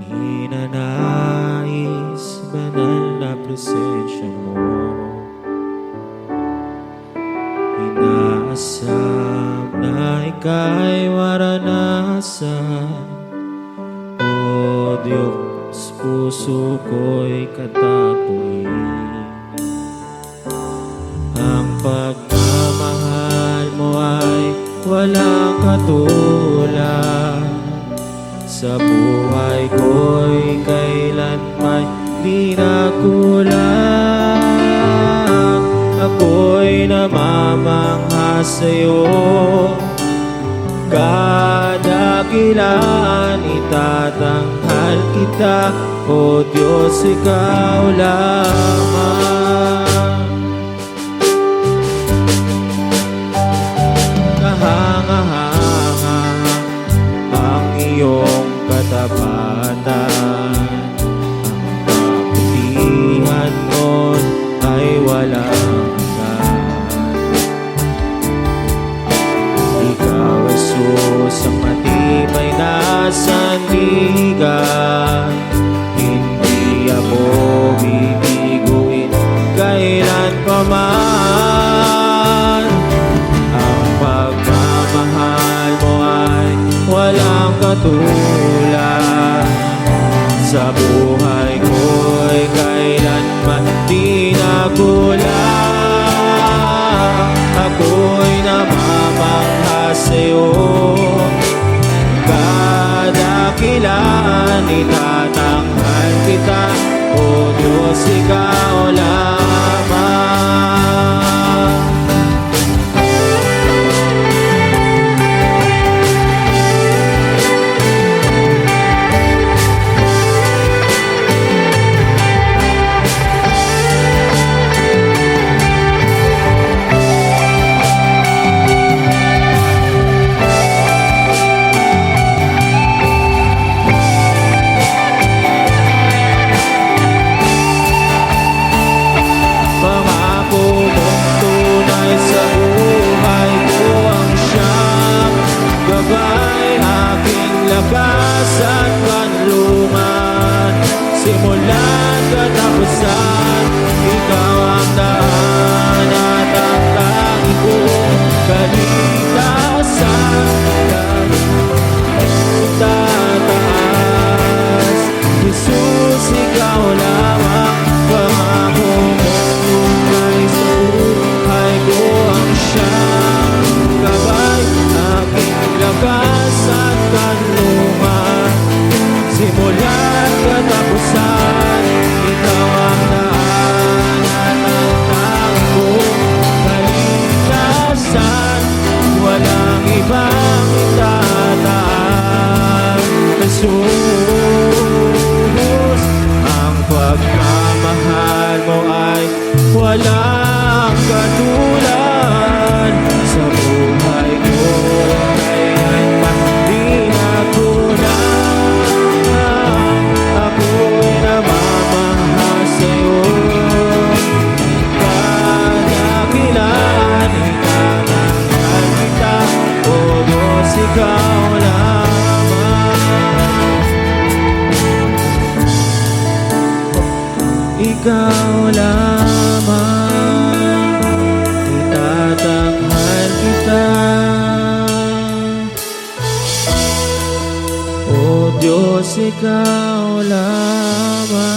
Ninanais banal na presensya mo, inaasam na ika'y maranasan. O Diyos, puso ko'y katapuin. Ang pagmamahal mo ay walang katulad. Sa buhay ko'y kailanman di nakulang. Ako'y namamangha sa'yo, kadakilaan itatanghal kita. O Diyos, ikaw lamang. Kahanga-hanga ang iyong katapatan, ang kabutihan mo ay walang hanggan. Ikaw, Jesus, ang matibay na sandigan. Hindi ako bibiguin kailan pa man. Ang pagmamahal mo ay walang katulad. Sa buhay ko'y kailanman di nakulang. Ako'y namamangha sa'yo, kadakilaan itatanghal kita. O Diyos, ikaw lamang. At kanlungan, simula't katapusan, ikaw ang daan at ang langit kong kaligtasan. Tataas, Jesus, ikaw lamang. Pangako mong tunay sa buhay ko ang siyang gabay, aking lakas at kanlungan. Simula't katapusan, ikaw ang daan at ang tanging kong kaligtasan. Walang ibang itataan, Jesus. Ang pagmamahal mo ay walang katulad. Sa buhay ko kailanman di nakulang. Ako'y namamangha sa'yo, kadakilaan itatanghal kita. O Diyos, ikaw lamang. Ikaw lamang, itatanghal kita. O Diyos, ikaw lamang.